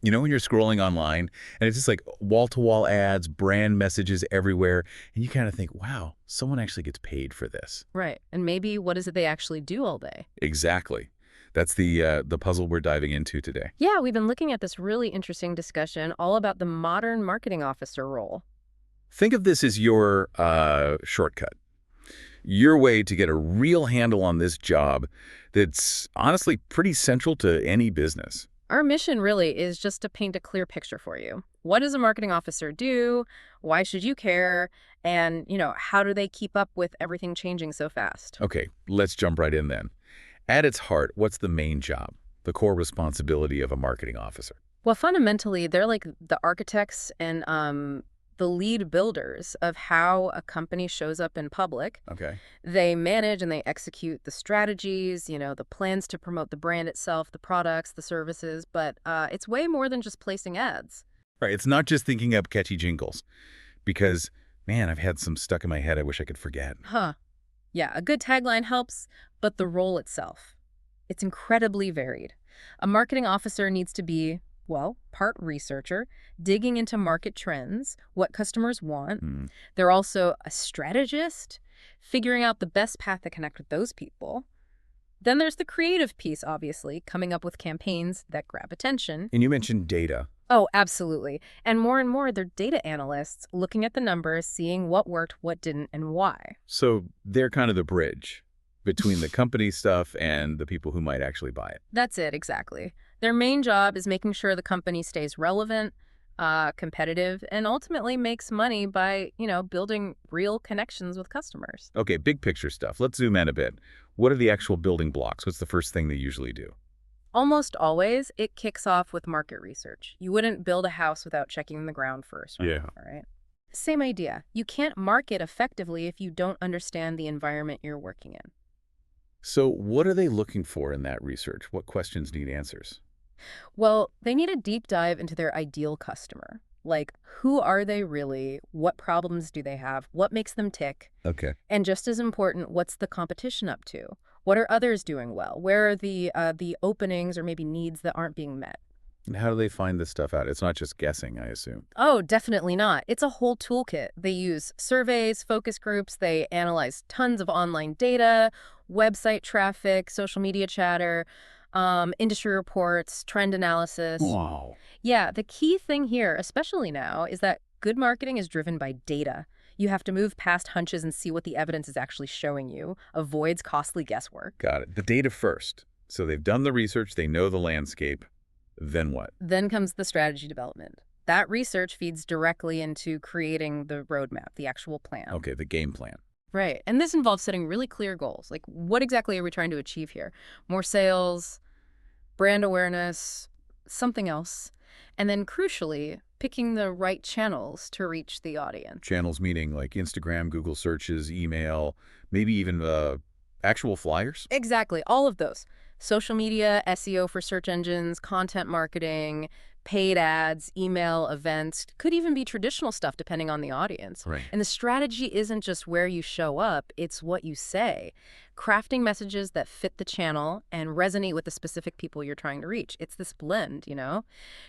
You know, when you're scrolling online and it's just like wall-to-wall ads, brand messages everywhere, and you kind of think, wow, someone actually gets paid for this. Right. And maybe what is it they actually do all day? Exactly. That's the puzzle we're diving into today. Yeah, we've been looking at this really interesting discussion all about the modern marketing officer role. Think of this as your shortcut, your way to get a real handle on this job that's honestly pretty central to any business. Our mission really is just to paint a clear picture for you. What does a marketing officer do? Why should you care? And, how do they keep up with everything changing so fast? Okay, let's jump right in then. At its heart, what's the main job, the core responsibility of a marketing officer? Well, fundamentally, they're like the architects and the lead builders of how a company shows up in public. Okay. They manage and they execute the strategies, the plans to promote the brand itself, the products, the services, but it's way more than just placing ads. Right, it's not just thinking up catchy jingles, because, man, I've had some stuck in my head I wish I could forget. Huh. Yeah, a good tagline helps, but the role itself, it's incredibly varied. A marketing officer needs to be, well, part researcher, digging into market trends, what customers want. Hmm. They're also a strategist, figuring out the best path to connect with those people. Then there's the creative piece, obviously, coming up with campaigns that grab attention. And you mentioned data. Oh, absolutely. And more, they're data analysts looking at the numbers, seeing what worked, what didn't, and why. So they're kind of the bridge between the company stuff and the people who might actually buy it. That's it, exactly. Their main job is making sure the company stays relevant, competitive, and ultimately makes money by, building real connections with customers. Okay, big picture stuff. Let's zoom in a bit. What are the actual building blocks? What's the first thing they usually do? Almost always, it kicks off with market research. You wouldn't build a house without checking the ground first, right? Yeah. All right. Same idea. You can't market effectively if you don't understand the environment you're working in. So what are they looking for in that research? What questions need answers? Well, they need a deep dive into their ideal customer. Like, who are they really? What problems do they have? What makes them tick? Okay. And just as important, what's the competition up to? What are others doing well? Where are the openings or maybe needs that aren't being met? And how do they find this stuff out? It's not just guessing, I assume. Oh, definitely not. It's a whole toolkit. They use surveys, focus groups, they analyze tons of online data, website traffic, social media chatter, industry reports, trend analysis. Wow. Yeah, the key thing here, especially now, is that good marketing is driven by data. You have to move past hunches and see what the evidence is actually showing you, avoids costly guesswork. Got it. The data first. So they've done the research, they know the landscape. Then what? Then comes the strategy development. That research feeds directly into creating the roadmap, the actual plan. Okay, the game plan. Right. And this involves setting really clear goals. Like, what exactly are we trying to achieve here? More sales, brand awareness, something else. And then crucially, picking the right channels to reach the audience. Channels meaning like Instagram, Google searches, email, maybe even actual flyers? Exactly, all of those. Social media, SEO for search engines, content marketing, paid ads, email, events, could even be traditional stuff depending on the audience. Right. And the strategy isn't just where you show up, it's what you say. Crafting messages that fit the channel and resonate with the specific people you're trying to reach. It's this blend,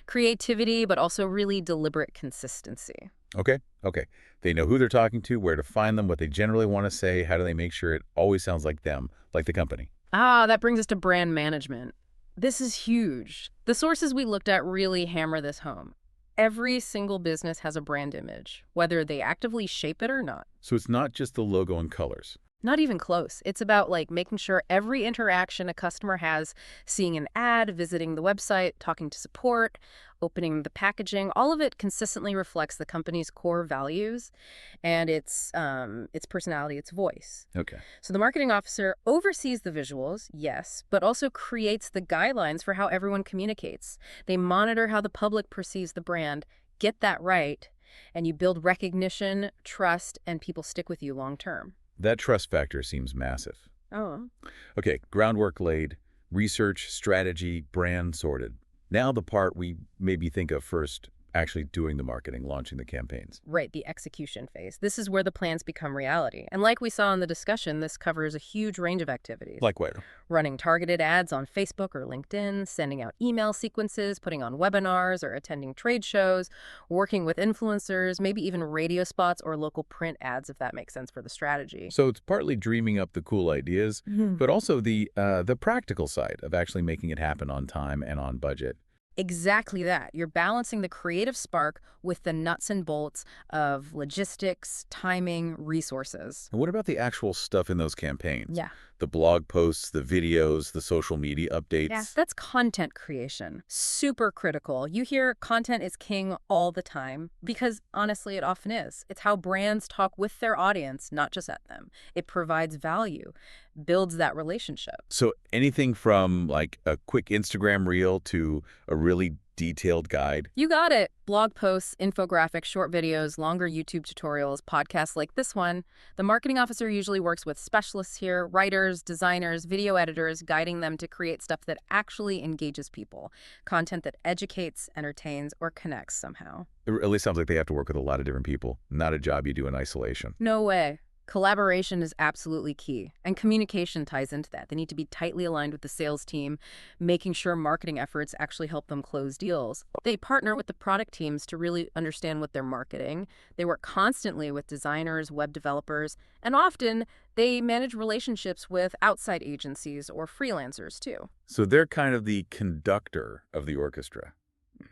Creativity, but also really deliberate consistency. Okay. Okay. They know who they're talking to, where to find them, what they generally want to say. How do they make sure it always sounds like them, like the company? Ah, that brings us to brand management. This is huge. The sources we looked at really hammer this home. Every single business has a brand image, whether they actively shape it or not. So it's not just the logo and colors. Not even close. It's about making sure every interaction a customer has, seeing an ad, visiting the website, talking to support, opening the packaging, all of it consistently reflects the company's core values and its personality, its voice. Okay. So the marketing officer oversees the visuals, yes, but also creates the guidelines for how everyone communicates. They monitor how the public perceives the brand, get that right, and you build recognition, trust, and people stick with you long term. That trust factor seems massive. Oh. Okay, groundwork laid, research, strategy, brand sorted. Now the part we maybe think of first, actually doing the marketing, launching the campaigns. Right, the execution phase. This is where the plans become reality. And like we saw in the discussion, this covers a huge range of activities. Like what? Running targeted ads on Facebook or LinkedIn, sending out email sequences, putting on webinars or attending trade shows, working with influencers, maybe even radio spots or local print ads, if that makes sense for the strategy. So it's partly dreaming up the cool ideas, but also the practical side of actually making it happen on time and on budget. Exactly that. You're balancing the creative spark with the nuts and bolts of logistics, timing, resources. And what about the actual stuff in those campaigns? Yeah. The blog posts, the videos, the social media updates? Yeah, that's content creation. Super critical. You hear content is king all the time because honestly, it often is. It's how brands talk with their audience, not just at them. It provides value, builds that relationship. So anything from like a quick Instagram reel to a really detailed guide? You got it. Blog posts, infographics, short videos, longer YouTube tutorials, podcasts like this one. The marketing officer usually works with specialists here, writers, designers, video editors, guiding them to create stuff that actually engages people, content that educates, entertains, or connects somehow. It at least sounds like they have to work with a lot of different people, not a job you do in isolation. No way. Collaboration is absolutely key, and communication ties into that. They need to be tightly aligned with the sales team, making sure marketing efforts actually help them close deals. They partner with the product teams to really understand what they're marketing. They work constantly with designers, web developers, and often they manage relationships with outside agencies or freelancers too. So they're kind of the conductor of the orchestra,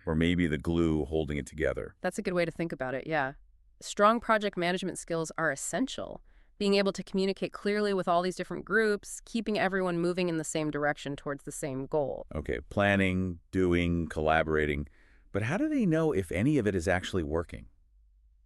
or maybe the glue holding it together. That's a good way to think about it, yeah. Strong project management skills are essential. Being able to communicate clearly with all these different groups, keeping everyone moving in the same direction towards the same goal. Okay, planning, doing, collaborating. But how do they know if any of it is actually working?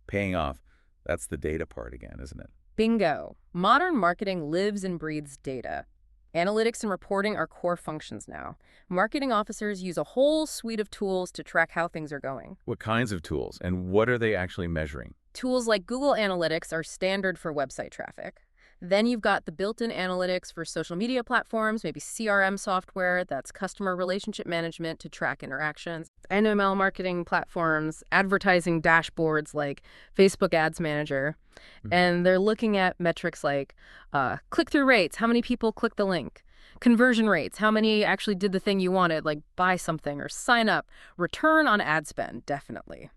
Paying off. That's the data part again, isn't it? Bingo. Modern marketing lives and breathes data. Analytics and reporting are core functions now. Marketing officers use a whole suite of tools to track how things are going. What kinds of tools, and what are they actually measuring? Tools like Google Analytics are standard for website traffic. Then you've got the built-in analytics for social media platforms, maybe CRM software, that's customer relationship management to track interactions, NML marketing platforms, advertising dashboards like Facebook Ads Manager. And they're looking at metrics like click-through rates, how many people click the link, conversion rates, how many actually did the thing you wanted, like buy something or sign up, return on ad spend, definitely.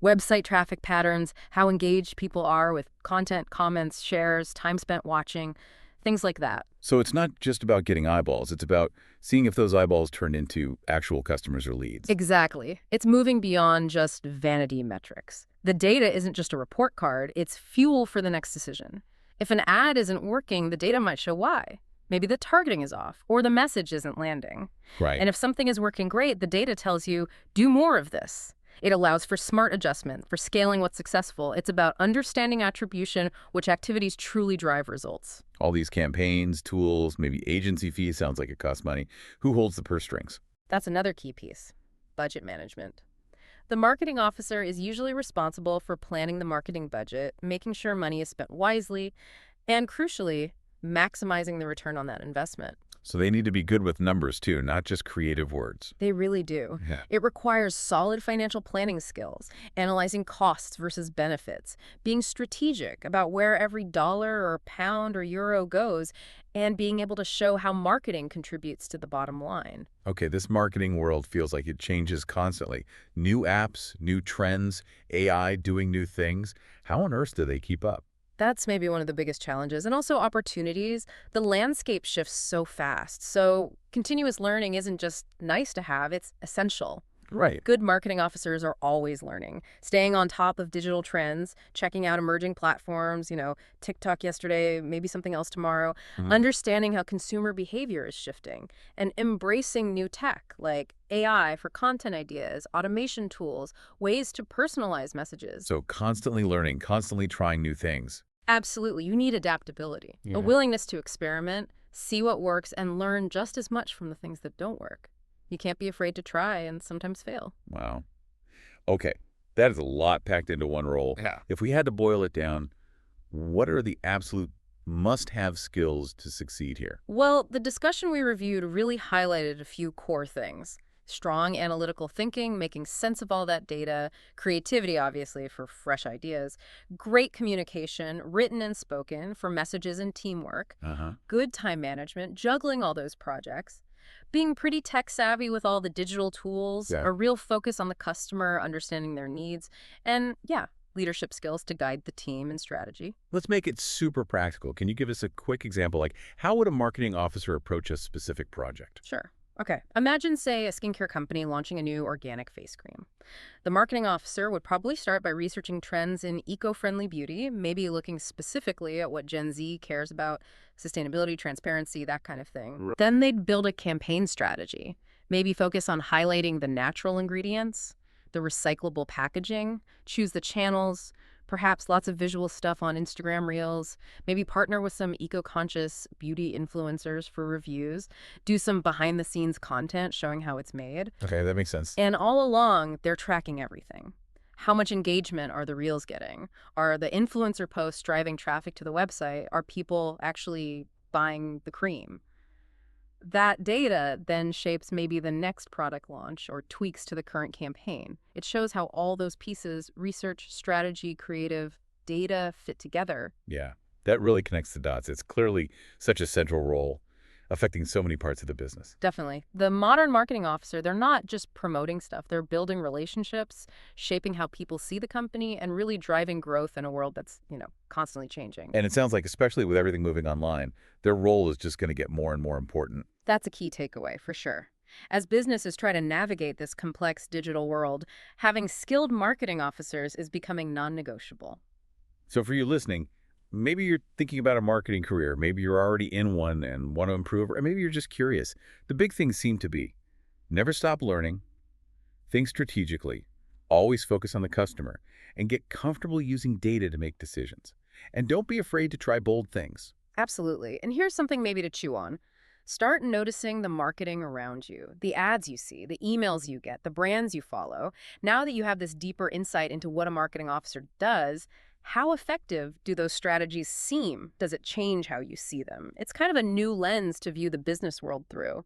Website traffic patterns, how engaged people are with content, comments, shares, time spent watching, things like that. So it's not just about getting eyeballs. It's about seeing if those eyeballs turn into actual customers or leads. Exactly. It's moving beyond just vanity metrics. The data isn't just a report card, it's fuel for the next decision. If an ad isn't working, the data might show why. Maybe the targeting is off, or the message isn't landing. Right. And if something is working great, the data tells you, do more of this. It allows for smart adjustment, for scaling what's successful. It's about understanding attribution, which activities truly drive results. All these campaigns, tools, maybe agency fees, sounds like it costs money. Who holds the purse strings? That's another key piece, budget management. The marketing officer is usually responsible for planning the marketing budget, making sure money is spent wisely, and crucially, maximizing the return on that investment. So they need to be good with numbers too, not just creative words. They really do. Yeah. It requires solid financial planning skills, analyzing costs versus benefits, being strategic about where every dollar or pound or euro goes, and being able to show how marketing contributes to the bottom line. Okay, this marketing world feels like it changes constantly. New apps, new trends, AI doing new things. How on earth do they keep up? That's maybe one of the biggest challenges, and also opportunities. The landscape shifts so fast, so continuous learning isn't just nice to have, it's essential. Right. Good marketing officers are always learning, staying on top of digital trends, checking out emerging platforms, TikTok yesterday, maybe something else tomorrow, understanding how consumer behavior is shifting, and embracing new tech like AI for content ideas, automation tools, ways to personalize messages. So constantly learning, constantly trying new things. Absolutely. You need adaptability, Yeah. a willingness to experiment, see what works, and learn just as much from the things that don't work. You can't be afraid to try and sometimes fail. Wow. Okay, that is a lot packed into one role. Yeah. If we had to boil it down, what are the absolute must-have skills to succeed here? Well, the discussion we reviewed really highlighted a few core things. Strong analytical thinking, making sense of all that data, creativity, obviously, for fresh ideas, great communication, written and spoken, for messages and teamwork, Uh-huh. good time management, juggling all those projects, being pretty tech savvy with all the digital tools, Yeah. a real focus on the customer, understanding their needs, and yeah, leadership skills to guide the team and strategy. Let's make it super practical. Can you give us a quick example? Like, how would a marketing officer approach a specific project? Sure. Okay. Imagine, say, a skincare company launching a new organic face cream. The marketing officer would probably start by researching trends in eco-friendly beauty, maybe looking specifically at what Gen Z cares about, sustainability, transparency, that kind of thing. Then they'd build a campaign strategy, maybe focus on highlighting the natural ingredients, the recyclable packaging, choose the channels, perhaps lots of visual stuff on Instagram Reels, maybe partner with some eco-conscious beauty influencers for reviews, do some behind-the-scenes content showing how it's made. Okay, that makes sense. And all along, they're tracking everything. How much engagement are the Reels getting? Are the influencer posts driving traffic to the website? Are people actually buying the cream? That data then shapes maybe the next product launch or tweaks to the current campaign. It shows how all those pieces, research, strategy, creative, data, fit together. Yeah, that really connects the dots. It's clearly such a central role affecting so many parts of the business. Definitely. The modern marketing officer, they're not just promoting stuff. They're building relationships, shaping how people see the company, and really driving growth in a world that's, constantly changing. And it sounds like, especially with everything moving online, their role is just going to get more and more important. That's a key takeaway, for sure. As businesses try to navigate this complex digital world, having skilled marketing officers is becoming non-negotiable. So for you listening, maybe you're thinking about a marketing career. Maybe you're already in one and want to improve, or maybe you're just curious. The big things seem to be never stop learning, think strategically, always focus on the customer, and get comfortable using data to make decisions. And don't be afraid to try bold things. Absolutely. And here's something maybe to chew on. Start noticing the marketing around you, the ads you see, the emails you get, the brands you follow. Now that you have this deeper insight into what a marketing officer does, how effective do those strategies seem? Does it change how you see them? It's kind of a new lens to view the business world through.